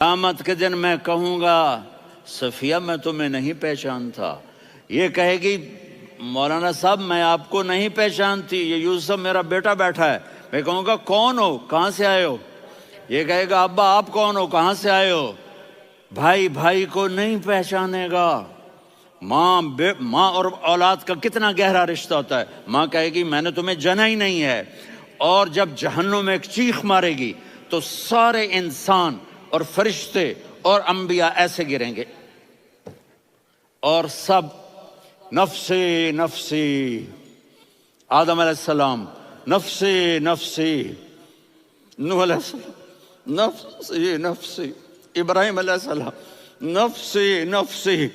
قیامت کے دن میں کہوں گا صفیہ میں تمہیں نہیں پہچانتا، یہ کہے گی مولانا صاحب میں آپ کو نہیں پہچانتی، یہ یوسف میرا بیٹا بیٹھا ہے۔ میں کہوں گا کون ہو، کہاں سے آئے ہو؟ یہ کہے گا ابا آپ کون ہو، کہاں سے آئے ہو؟ بھائی بھائی کو نہیں پہچانے گا۔ ماں اور اولاد کا کتنا گہرا رشتہ ہوتا ہے۔ ماں کہے گی میں نے تمہیں جنا ہی نہیں ہے، اور جب جہنم میں ایک چیخ مارے گی تو سارے انسان اور فرشتے اور انبیاء ایسے گریں گے اور سب نفسی نفسی، آدم علیہ السلام نفسی نفسی، نوح علیہ السلام نفسی نفسی، ابراہیم علیہ السلام نفسی نفسی،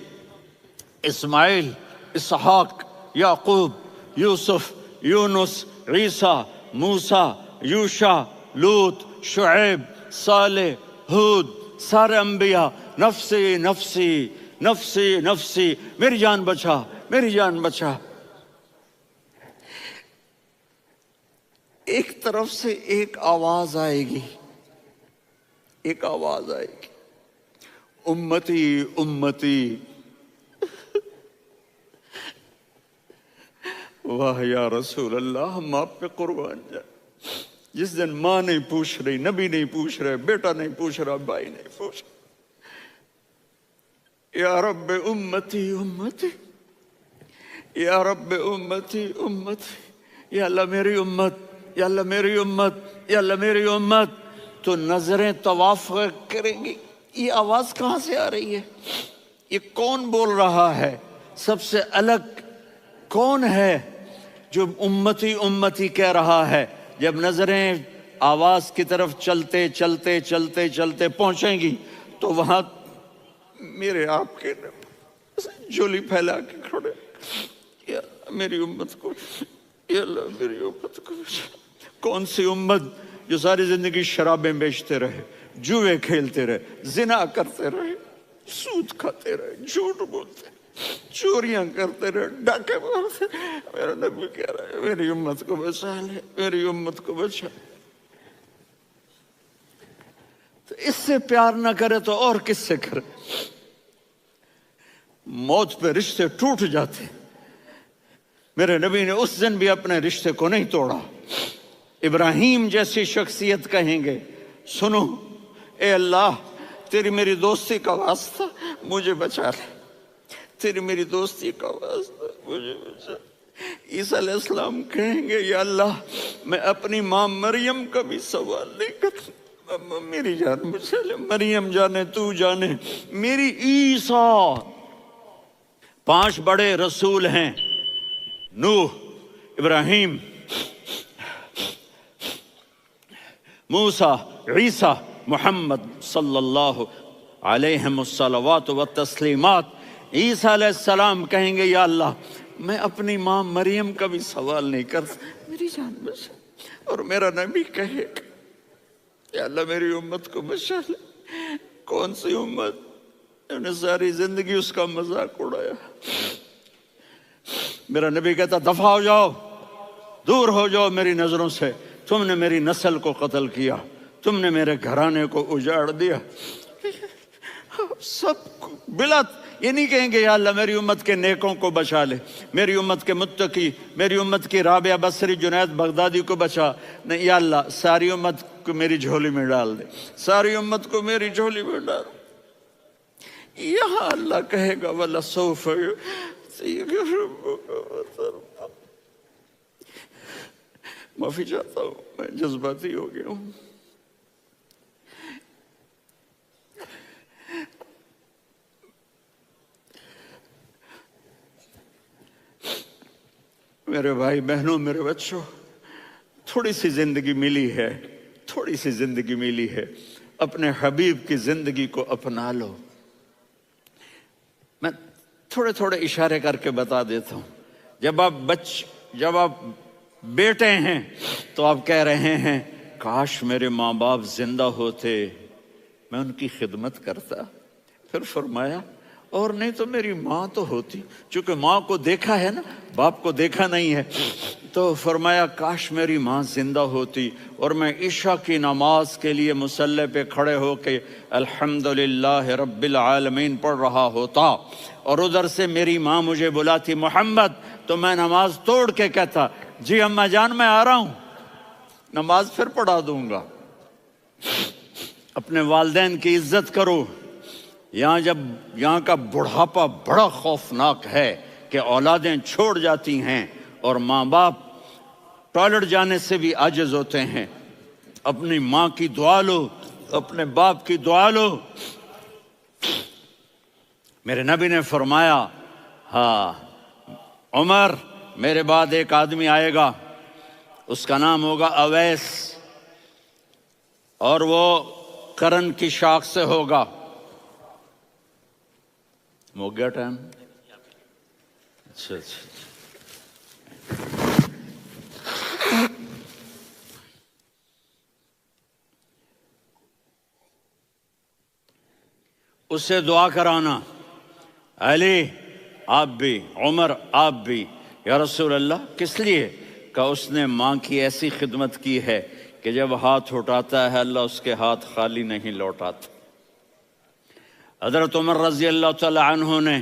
اسماعیل، اسحاق، یعقوب، یوسف، یونس، عیسیٰ، موسیٰ، یوشع، لوط، شعیب، صالح، ہود، سارے انبیاء نفسی نفسی نفسی نفسی، میری جان بچا میری جان بچا۔ ایک طرف سے ایک آواز آئے گی، ایک آواز آئے گی، امتی امتی۔ واہ یا رسول اللہ، ہم آپ پہ قربان جائیں۔ جس دن ماں نہیں پوچھ رہی، نبی نہیں پوچھ رہے، بیٹا نہیں پوچھ رہا، بھائی نہیں پوچھ رہا، یا رب امتی امتی، یا رب امتی امتی، یا اللہ میری امت، یا اللہ میری امت، یا اللہ میری امت۔ تو نظریں طواف کریں گی، یہ آواز کہاں سے آ رہی ہے؟ یہ کون بول رہا ہے؟ سب سے الگ کون ہے جو امتی امتی کہہ رہا ہے؟ جب نظریں آواز کی طرف چلتے چلتے چلتے چلتے پہنچیں گی تو وہاں میرے آپ کے جھولی پھیلا کے کھڑے، یا میری امت کو، یا اللہ میری امت کو۔ کون سی امت جو ساری زندگی شرابیں بیچتے رہے، جوئے کھیلتے رہے، زنا کرتے رہے، سود کھاتے رہے، جھوٹ بولتے، چوریاں کرتے رہے، ڈاکے مارتے۔ میرا نبی کہہ رہا ہے میری امت کو بچا لے، میری امت کو بچا۔ تو اس سے پیار نہ کرے تو اور کس سے کرے؟ موت پہ رشتے ٹوٹ جاتے، میرے نبی نے اس دن بھی اپنے رشتے کو نہیں توڑا۔ ابراہیم جیسی شخصیت کہیں گے سنو اے اللہ تیری میری دوستی کا واسطہ مجھے بچا لے، تیری میری دوستی کا واسطہ مجھے بچا۔ عیسیٰ علیہ السلام کہیں گے یا اللہ میں اپنی ماں مریم کا بھی سوال نہیں کرتا، میری جان بچا لے، مریم جانے تو جانے میری عیسیٰ۔ 5 بڑے رسول ہیں، نوح، ابراہیم، موسیٰ، عیسیٰ، محمد صلی اللہ علیہ الصلوات والتسلیمات۔ عیسیٰ علیہ السلام کہیں گے یا اللہ میں اپنی ماں مریم کا بھی سوال نہیں کرتا، میری جان بچا۔ اور میرا نبی کہے یا اللہ میری امت کو بچا لے۔ کون سی امت؟ انہوں نے ساری زندگی اس کا مذاق اڑایا۔ میرا نبی کہتا دفع ہو جاؤ، دور ہو جاؤ میری نظروں سے، تم نے میری نسل کو قتل کیا، تم نے میرے گھرانے کو اجاڑ دیا۔ سب بلا یہ نہیں کہیں گے یا اللہ میری امت کے نیکوں کو بچا لے، میری امت کے متقی، میری امت کی رابعہ بصری، جنید بغدادی کو بچا، نہیں یا اللہ ساری امت کو میری جھولی میں ڈال دے، ساری امت کو میری جھولی میں ڈال۔ یہاں اللہ کہے گا وَلَسَوْفَ يُعْطِيكَ رَبُّكَ فَتَرْضَىٰ۔ معافی چاہتا ہوں، میں جذباتی ہو گیا ہوں۔ میرے بھائی بہنوں، میرے بچوں، تھوڑی سی زندگی ملی ہے، تھوڑی سی زندگی ملی ہے، اپنے حبیب کی زندگی کو اپنا لو۔ میں تھوڑے تھوڑے اشارے کر کے بتا دیتا ہوں۔ جب آپ بیٹے ہیں تو آپ کہہ رہے ہیں کاش میرے ماں باپ زندہ ہوتے، میں ان کی خدمت کرتا۔ پھر فرمایا اور نہیں تو میری ماں تو ہوتی، چونکہ ماں کو دیکھا ہے نا، باپ کو دیکھا نہیں ہے، تو فرمایا کاش میری ماں زندہ ہوتی اور میں عشاء کی نماز کے لیے مصلی پہ کھڑے ہو کے الحمدللہ رب العالمین پڑھ رہا ہوتا، اور ادھر سے میری ماں مجھے بلاتی محمد، تو میں نماز توڑ کے کہتا جی اماں جان میں آ رہا ہوں، نماز پھر پڑھا دوں گا۔ اپنے والدین کی عزت کرو۔ یہاں کا بڑھاپا بڑا خوفناک ہے کہ اولادیں چھوڑ جاتی ہیں اور ماں باپ ٹوائلٹ جانے سے بھی عاجز ہوتے ہیں۔ اپنی ماں کی دعا لو، اپنے باپ کی دعا لو۔ میرے نبی نے فرمایا ہاں عمر میرے بعد ایک آدمی آئے گا، اس کا نام ہوگا اویس، اور وہ کرن کی شاخ سے ہوگا۔ ہو گیا ٹائم؟ اچھا اس سے دعا کرانا، علی آپ بھی، عمر آپ بھی، یا رسول اللہ کس لیے؟ کہ اس نے ماں کی ایسی خدمت کی ہے کہ جب ہاتھ اٹھاتا ہے اللہ اس کے ہاتھ خالی نہیں لوٹاتا۔ حضرت عمر رضی اللہ تعالی عنہ نے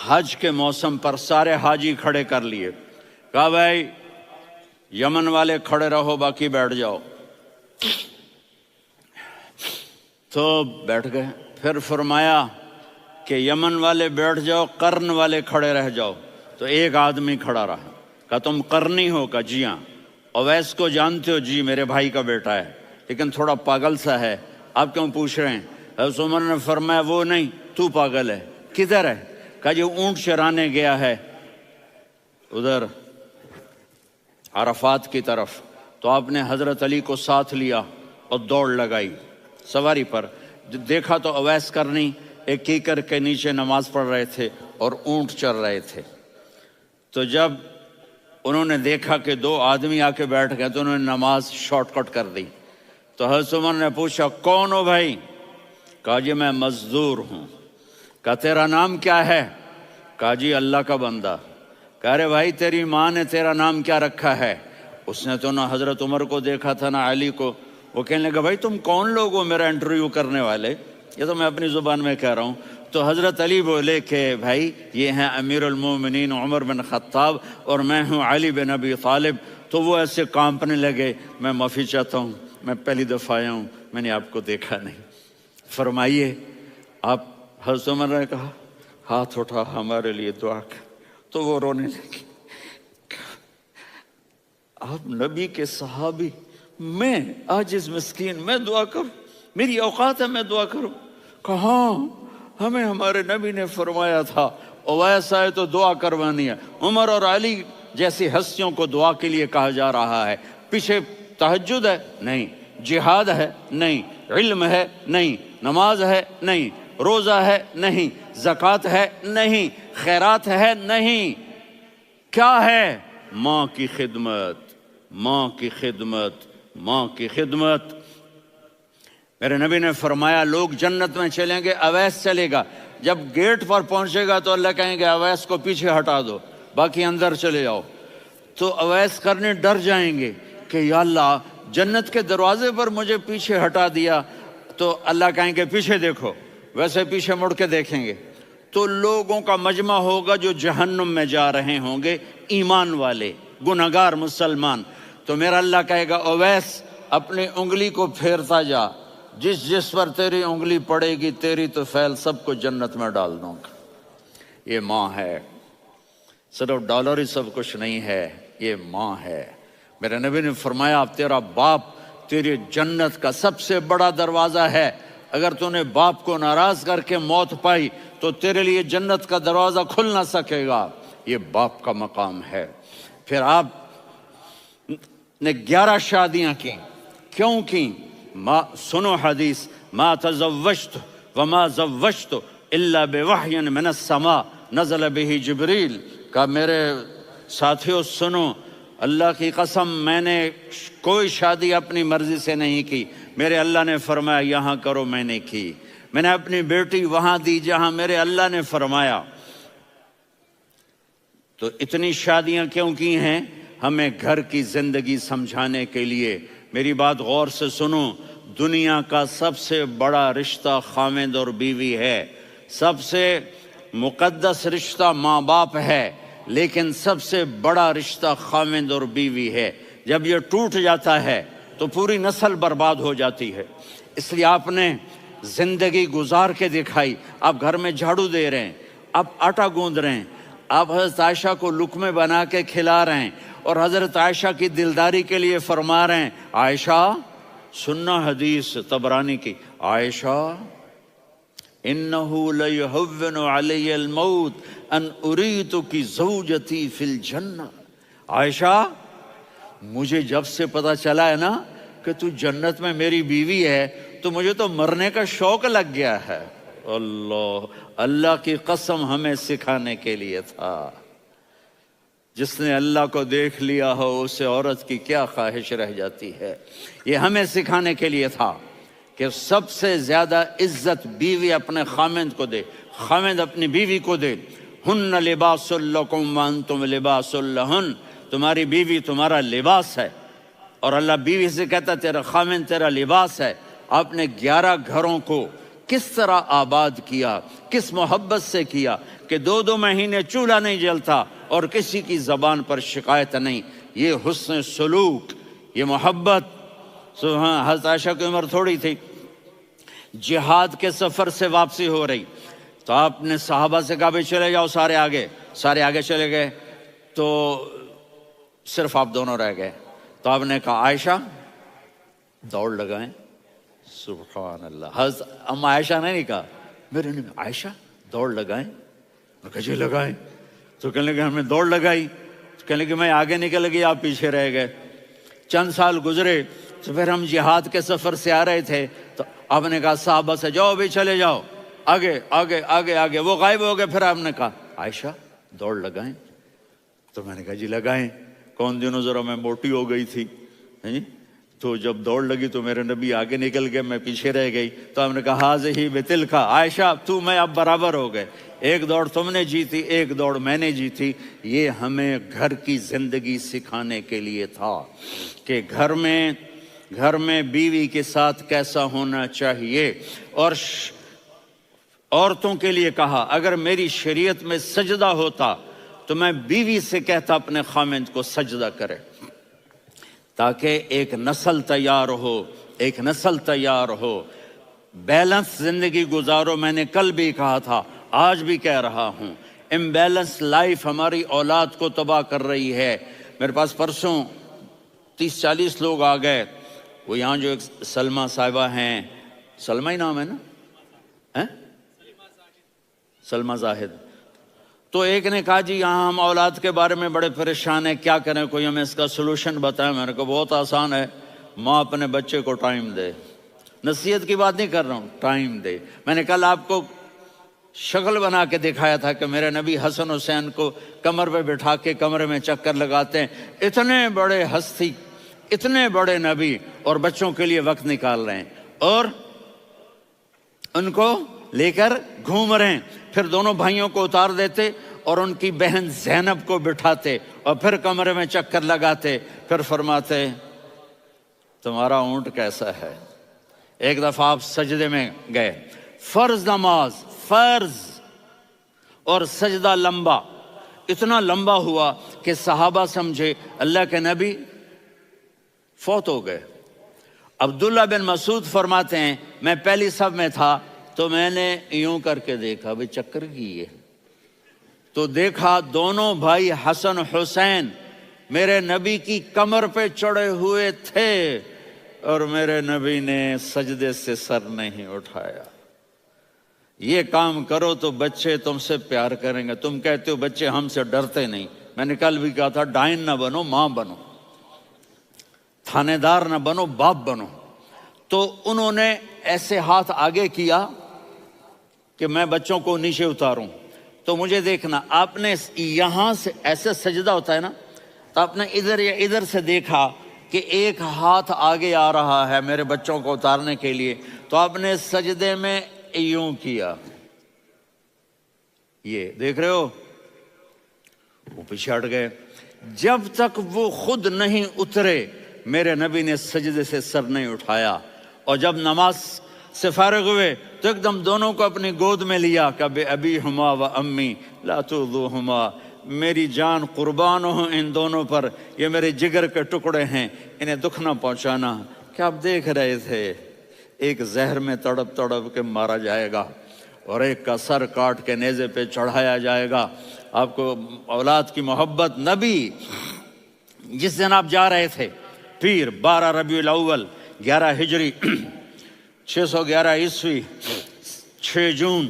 حج کے موسم پر سارے حاجی کھڑے کر لیے، کہا بھائی یمن والے کھڑے رہو باقی بیٹھ جاؤ، تو بیٹھ گئے۔ پھر فرمایا کہ یمن والے بیٹھ جاؤ، قرن والے کھڑے رہ جاؤ، تو ایک آدمی کھڑا رہا۔ کہا تم قرنی ہو؟ کہا جی ہاں۔ اویس کو جانتے ہو؟ جی میرے بھائی کا بیٹا ہے لیکن تھوڑا پاگل سا ہے، آپ کیوں پوچھ رہے ہیں؟ حضرت عمر نے فرمایا وہ نہیں، تو پاگل ہے۔ کدھر ہے؟ کہا جی اونٹ چرانے گیا ہے ادھر عرفات کی طرف، تو آپ نے حضرت علی کو ساتھ لیا اور دوڑ لگائی سواری پر۔ دیکھا تو اویس کرنی ایک کیکر کے نیچے نماز پڑھ رہے تھے اور اونٹ چر رہے تھے۔ تو جب انہوں نے دیکھا کہ دو آدمی آ کے بیٹھ گئے تو انہوں نے نماز شارٹ کٹ کر دی۔ تو حضرت عمر نے پوچھا کون ہو بھائی؟ کہا جی میں مزدور ہوں۔ کہا تیرا نام کیا ہے؟ کہا جی اللہ کا بندہ۔ کہا رے بھائی تیری ماں نے تیرا نام کیا رکھا ہے؟ اس نے تو نہ حضرت عمر کو دیکھا تھا نہ علی کو۔ وہ کہنے لگا بھائی تم کون لوگ ہو میرا انٹرویو کرنے والے؟ یہ تو میں اپنی زبان میں کہہ رہا ہوں۔ تو حضرت علی بولے کہ بھائی یہ ہیں امیر المومنین عمر بن خطاب اور میں ہوں علی بن ابی طالب۔ تو وہ ایسے کانپنے لگے، میں معافی چاہتا ہوں، میں پہلی دفعہ آیا ہوں، میں نے آپ کو دیکھا نہیں، فرمائیے آپ۔ حضرت عمر نے کہا ہاتھ اٹھا ہمارے لیے دعا کر، تو وہ رونے لگی۔ آپ نبی کے صحابی، میں عاجز مسکین میں دعا کروں؟ میری اوقات ہے میں دعا کروں؟ کہاں، ہمیں ہمارے نبی نے فرمایا تھا اویس آئے تو دعا کروانی ہے۔ عمر اور علی جیسی ہستیوں کو دعا کے لیے کہا جا رہا ہے۔ پیچھے تہجد ہے؟ نہیں۔ جہاد ہے؟ نہیں۔ علم ہے؟ نہیں۔ نماز ہے؟ نہیں۔ روزہ ہے؟ نہیں۔ زکوٰۃ ہے؟ نہیں۔ خیرات ہے؟ نہیں۔ کیا ہے؟ ماں کی خدمت، ماں کی خدمت، ماں کی خدمت۔ میرے نبی نے فرمایا لوگ جنت میں چلیں گے، اویس چلے گا، جب گیٹ پر پہنچے گا تو اللہ کہیں گے اویس کو پیچھے ہٹا دو، باقی اندر چلے جاؤ۔ تو اویس کرنے ڈر جائیں گے کہ یا اللہ جنت کے دروازے پر مجھے پیچھے ہٹا دیا، تو اللہ کہیں گے پیچھے دیکھو، ویسے پیچھے مڑ کے دیکھیں گے تو لوگوں کا مجمع ہوگا جو جہنم میں جا رہے ہوں گے، ایمان والے، گنہگار مسلمان۔ تو میرا اللہ کہے گا اویس اپنی انگلی کو پھیرتا جا، جس جس پر تیری انگلی پڑے گی تیری تو فیل سب کو جنت میں ڈال دوں گا۔ یہ ماں ہے، صرف ڈالر ہی سب کچھ نہیں ہے، یہ ماں ہے۔ میرے نبی نے فرمایا تیرا باپ تیری جنت کا سب سے بڑا دروازہ ہے، اگر تو نے باپ کو ناراض کر کے موت پائی تو تیرے لیے جنت کا دروازہ کھل نہ سکے گا۔ یہ باپ کا مقام ہے۔ پھر آپ نے 11 شادیاں کی، کیوں کی؟ سنو حدیث، ما تزوجت وما زوجت الا بوحی من السماء نزل به جبریل۔ کہ میرے ساتھیوں سنو، اللہ کی قسم میں نے کوئی شادی اپنی مرضی سے نہیں کی، میرے اللہ نے فرمایا یہاں کرو، میں نے کی۔ میں نے اپنی بیٹی وہاں دی جہاں میرے اللہ نے فرمایا۔ تو اتنی شادیاں کیوں کی ہیں؟ ہمیں گھر کی زندگی سمجھانے کے لیے۔ میری بات غور سے سنو، دنیا کا سب سے بڑا رشتہ خاوند اور بیوی ہے، سب سے مقدس رشتہ ماں باپ ہے، لیکن سب سے بڑا رشتہ خاوند اور بیوی ہے۔ جب یہ ٹوٹ جاتا ہے تو پوری نسل برباد ہو جاتی ہے۔ اس لیے آپ نے زندگی گزار کے دکھائی۔ آپ گھر میں جھاڑو دے رہے ہیں، آپ آٹا گوندھ رہے ہیں، آپ حضرت عائشہ کو لقمے بنا کے کھلا رہے ہیں، اور حضرت عائشہ کی دلداری کے لیے فرما رہے ہیں عائشہ، سننا حدیث طبرانی کی، عائشہ انہو لیہون علی الموت ان اریتک زوجتی فی الجنہ۔ عائشہ مجھے جب سے پتا چلا ہے نا کہ تو جنت میں میری بیوی ہے تو مجھے تو مرنے کا شوق لگ گیا ہے۔ اللہ کی قسم ہمیں سکھانے کے لیے تھا۔ جس نے اللہ کو دیکھ لیا ہو اسے عورت کی کیا خواہش رہ جاتی ہے۔ یہ ہمیں سکھانے کے لیے تھا کہ سب سے زیادہ عزت بیوی اپنے خاوند کو دے، خاوند اپنی بیوی کو دے۔ ہن لباس لکم وانتم لباس لہن، تمہاری بیوی تمہارا لباس ہے، اور اللہ بیوی سے کہتا تیرا خاوند تیرا لباس ہے۔ آپ نے 11 گھروں کو کس طرح آباد کیا، کس محبت سے کیا کہ 2 مہینے چولہا نہیں جلتا اور کسی کی زبان پر شکایت نہیں۔ یہ حسن سلوک، یہ محبت۔ سبحان، حضرت عائشہ کی عمر تھوڑی تھی، جہاد کے سفر سے واپسی ہو رہی، تو آپ نے صحابہ سے کہا بھی چلے جاؤ سارے آگے چلے گئے، تو صرف آپ دونوں رہ گئے۔ تو آپ نے کہا عائشہ دوڑ لگائیں۔ سبحان اللہ، حضرت اما عائشہ نے نہیں کہا، میرے نے عائشہ دوڑ لگائیں، میں کہا جی لگائیں۔ تو کہنے لگے ہمیں دوڑ لگائی، تو کہنے لگے میں آگے نکل گئی آپ پیچھے رہ گئے۔ چند سال گزرے تو پھر ہم جہاد کے سفر سے آ رہے تھے، تو آپ نے کہا صحابہ سے جاؤ بھی چلے جاؤ آگے آگے آگے آگے، وہ غائب ہو گئے۔ پھر آپ نے کہا عائشہ دوڑ لگائیں، تو میں نے کہا جی لگائیں۔ کون دنوں ذرا میں موٹی ہو گئی تھی، تو جب دوڑ لگی تو میرے نبی آگے نکل گئے، میں پیچھے رہ گئی۔ تو ہم نے کہا ہاذہ بتلک، عائشہ تو میں اب برابر ہو گئے، ایک دوڑ تم نے جیتی، ایک دوڑ میں نے جیتی۔ یہ ہمیں گھر کی زندگی سکھانے کے لیے تھا کہ گھر میں بیوی کے ساتھ کیسا ہونا چاہیے۔ اور عورتوں کے لیے کہا اگر میری شریعت میں سجدہ ہوتا تو میں بیوی سے کہتا اپنے خاوند کو سجدہ کرے، تاکہ ایک نسل تیار ہو، بیلنس زندگی گزارو۔ میں نے کل بھی کہا تھا، آج بھی کہہ رہا ہوں، امبیلنس لائف ہماری اولاد کو تباہ کر رہی ہے۔ میرے پاس پرسوں 30-40 لوگ آ گئے، وہ یہاں جو ایک سلمہ صاحبہ ہیں، سلمہ ہی نام ہے نا، سلمہ زاہد، تو ایک نے کہا جی یہاں ہم اولاد کے بارے میں بڑے پریشان ہیں، کیا کریں، کوئی ہمیں اس کا سلوشن بتائیں۔ میں نے کہا بہت آسان ہے، ماں اپنے بچے کو ٹائم دے، نصیحت کی بات نہیں کر رہا ہوں، ٹائم دے۔ میں نے کل آپ کو شکل بنا کے دکھایا تھا کہ میرے نبی حسن حسین کو کمر پہ بٹھا کے کمرے میں چکر لگاتے ہیں۔ اتنے بڑے ہستی، اتنے بڑے نبی، اور بچوں کے لیے وقت نکال رہے ہیں اور ان کو لے کر گھوم رہے ہیں۔ پھر دونوں بھائیوں کو اتار دیتے اور ان کی بہن زینب کو بٹھاتے اور پھر کمرے میں چکر لگاتے، پھر فرماتے تمہارا اونٹ کیسا ہے۔ ایک دفعہ آپ سجدے میں گئے، فرض نماز، فرض، اور سجدہ لمبا، اتنا لمبا ہوا کہ صحابہ سمجھے اللہ کے نبی فوت ہو گئے۔ عبداللہ بن مسعود فرماتے ہیں میں پہلی صف میں تھا تو میں نے یوں کر کے دیکھا بھی چکر کی ہے، تو دیکھا دونوں بھائی حسن حسین میرے نبی کی کمر پہ چڑھے ہوئے تھے اور میرے نبی نے سجدے سے سر نہیں اٹھایا۔ یہ کام کرو تو بچے تم سے پیار کریں گے۔ تم کہتے ہو بچے ہم سے ڈرتے نہیں، میں نے کل بھی کہا تھا ڈائن نہ بنو، ماں بنو، تھانے دار نہ بنو، باپ بنو۔ تو انہوں نے ایسے ہاتھ آگے کیا کہ میں بچوں کو نیچے اتاروں، تو مجھے دیکھنا، آپ نے یہاں سے ایسے سجدہ ہوتا ہے نا، تو آپ نے ادھر یا ادھر سے دیکھا کہ ایک ہاتھ آگے آ رہا ہے میرے بچوں کو اتارنے کے لیے، تو آپ نے سجدے میں یوں کیا، یہ دیکھ رہے ہو، وہ پیچھے ہٹ گئے۔ جب تک وہ خود نہیں اترے میرے نبی نے سجدے سے سر نہیں اٹھایا، اور جب نماز سے فارغ ہوئے تو ایک دم دونوں کو اپنی گود میں لیا کہ بے ابی ہما و امی لا تؤذوہما، میری جان قربان ہو ان دونوں پر، یہ میرے جگر کے ٹکڑے ہیں، انہیں دکھ نہ پہنچانا۔ کیا آپ دیکھ رہے تھے ایک زہر میں تڑپ تڑپ کے مارا جائے گا اور ایک کا سر کاٹ کے نیزے پہ چڑھایا جائے گا۔ آپ کو اولاد کی محبت، نبی جس دن آپ جا رہے تھے پیر 12 ربیع الاول 11 ہجری 611 عیسوی 6 جون،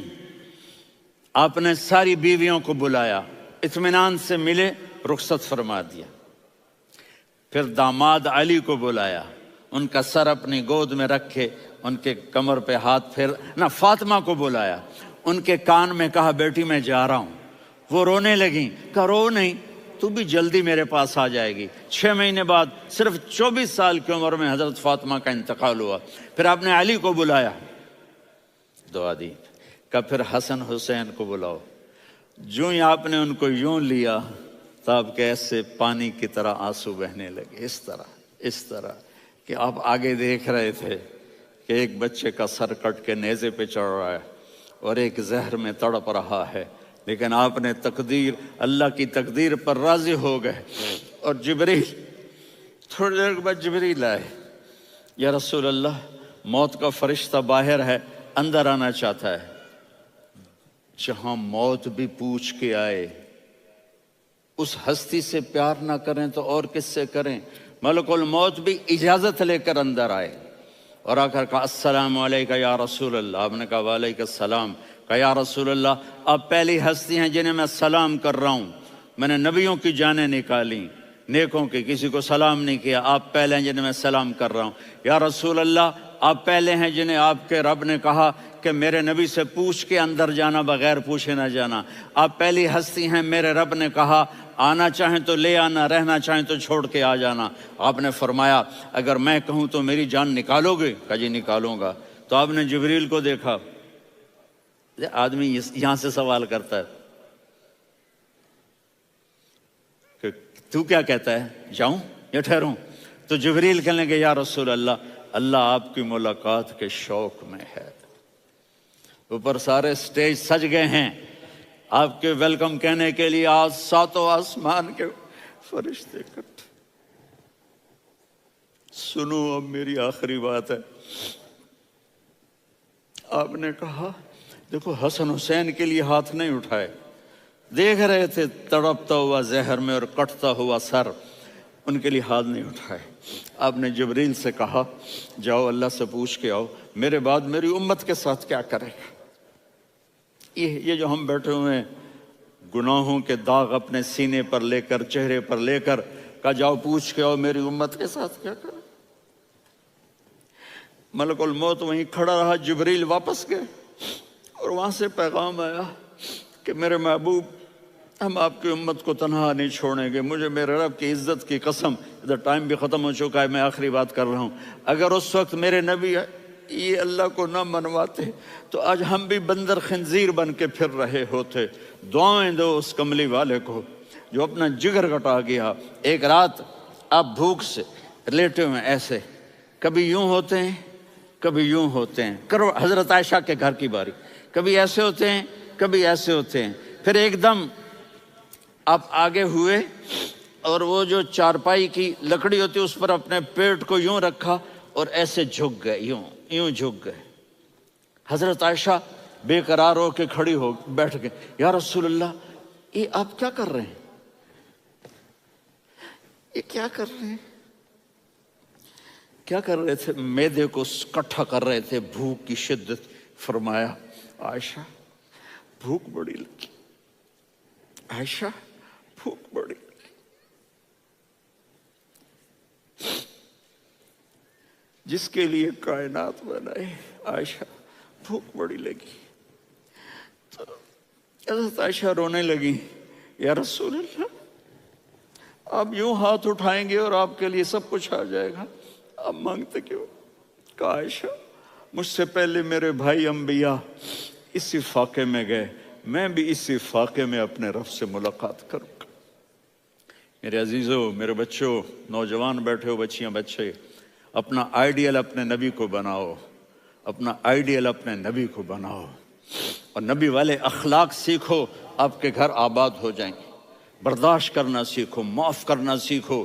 آپ نے ساری بیویوں کو بلایا، اطمینان سے ملے، رخصت فرما دیا۔ پھر داماد علی کو بلایا، ان کا سر اپنی گود میں رکھے، ان کے کمر پہ ہاتھ پھیر نہ، فاطمہ کو بلایا، ان کے کان میں کہا بیٹی میں جا رہا ہوں۔ وہ رونے لگیں، کہا رو نہیں، تو بھی جلدی میرے پاس آ جائے گی۔ 6 مہینے بعد صرف 24 سال کی عمر میں حضرت فاطمہ کا انتقال ہوا۔ پھر آپ نے علی کو بلایا، دعا دی، کہا پھر حسن حسین کو بلاؤ۔ جو ہی آپ نے ان کو یوں لیا تو آپ کے ایسے پانی کی طرح آنسو بہنے لگے، اس طرح کہ آپ آگے دیکھ رہے تھے کہ ایک بچے کا سر کٹ کے نیزے پہ چڑھ رہا ہے اور ایک زہر میں تڑپ رہا ہے، لیکن آپ نے تقدیر، اللہ کی تقدیر پر راضی ہو گئے۔ اور جبریل، تھوڑی دیر کے بعد جبریل آئے، یا رسول اللہ موت کا فرشتہ باہر ہے، اندر آنا چاہتا ہے۔ جہاں موت بھی پوچھ کے آئے، اس ہستی سے پیار نہ کریں تو اور کس سے کریں؟ ملک الموت بھی اجازت لے کر اندر آئے اور آ کر کہا السلام علیکہ یا رسول اللہ۔ آپ نے کہا وعلیکم السلام۔ کہا یا رسول اللہ آپ پہلی ہستی ہیں جنہیں میں سلام کر رہا ہوں، میں نے نبیوں کی جانیں نکالی، نیکوں کی، کسی کو سلام نہیں کیا، آپ پہلے ہیں جنہیں میں سلام کر رہا ہوں۔ یا رسول اللہ آپ پہلے ہیں جنہیں آپ کے رب نے کہا کہ میرے نبی سے پوچھ کے اندر جانا، بغیر پوچھے نہ جانا۔ آپ پہلی ہستی ہیں، میرے رب نے کہا آنا چاہیں تو لے آنا، رہنا چاہیں تو چھوڑ کے آ جانا۔ آپ نے فرمایا اگر میں کہوں تو میری جان نکالو گے؟ کہا جی نکالوں گا۔ تو آپ نے جبریل کو دیکھا، آدمی یہاں سے سوال کرتا ہے کہ تو کیا کہتا ہے، جاؤں یا ٹھہروں؟ تو جبریل کہنے لگے یا رسول اللہ، اللہ آپ کی ملاقات کے شوق میں ہے۔ اوپر سارے سٹیج سج گئے ہیں آپ کے ویلکم کہنے کے لیے، آج 7 آسمان کے فرشتے اکٹھے۔ سنو اب میری آخری بات ہے۔ آپ نے کہا دیکھو حسن حسین کے لیے ہاتھ نہیں اٹھائے، دیکھ رہے تھے تڑپتا ہوا زہر میں اور کٹتا ہوا سر، ان کے لیے ہاتھ نہیں اٹھائے۔ آپ نے جبریل سے کہا جاؤ اللہ سے پوچھ کے آؤ میرے بعد میری امت کے ساتھ کیا کرے گا۔ یہ جو ہم بیٹھے ہوئے ہیں گناہوں کے داغ اپنے سینے پر لے کر، چہرے پر لے کر، کہا جاؤ پوچھ کے آؤ میری امت کے ساتھ کیا کرے۔ ملک الموت وہیں کھڑا رہا، جبریل واپس گئے اور وہاں سے پیغام آیا کہ میرے محبوب ہم آپ کی امت کو تنہا نہیں چھوڑیں گے، مجھے میرے رب کی عزت کی قسم، ادھر ٹائم بھی ختم ہو چکا ہے، میں آخری بات کر رہا ہوں، اگر اس وقت میرے نبی یہ اللہ کو نہ منواتے تو آج ہم بھی بندر خنزیر بن کے پھر رہے ہوتے۔ دعائیں دو اس کملی والے کو جو اپنا جگر کٹا گیا۔ ایک رات آپ بھوک سے لیٹے ہوئے ایسے، کبھی یوں ہوتے ہیں کبھی یوں ہوتے ہیں، کرو حضرت عائشہ کے گھر کی باری، کبھی ایسے ہوتے ہیں کبھی ایسے ہوتے ہیں۔ پھر ایک دم آپ آگے ہوئے اور وہ جو چارپائی کی لکڑی ہوتی اس پر اپنے پیٹ کو یوں رکھا اور ایسے جھک گئے، یوں جھک گئے۔ حضرت عائشہ بے قرار ہو کے کھڑی ہو بیٹھ گئے، یا رسول اللہ یہ آپ کیا کر رہے ہیں، یہ کیا کر رہے ہیں؟ کیا کر رہے تھے؟ معدے کو کٹھا کر رہے تھے، بھوک کی شدت۔ فرمایا عائشہ بھوک بڑی لگی، عائشہ بھوک بڑی لگی۔ جس کے لیے کائنات بنائے، عائشہ بھوک بڑی لگی۔ تو حضرت عائشہ رونے لگی، یا رسول اللہ آپ یوں ہاتھ اٹھائیں گے اور آپ کے لیے سب کچھ آ جائے گا، آپ مانگتے کیوں؟ کاش مجھ سے پہلے میرے بھائی انبیاء اسی فاقے میں گئے، میں بھی اسی فاقے میں اپنے رب سے ملاقات کروں گا۔ میرے عزیزوں، میرے بچوں، نوجوان بیٹھے ہو، بچیاں بچے، اپنا آئیڈیل اپنے نبی کو بناؤ، اپنا آئیڈیل اپنے نبی کو بناؤ، اور نبی والے اخلاق سیکھو، آپ کے گھر آباد ہو جائیں گے۔ برداشت کرنا سیکھو، معاف کرنا سیکھو،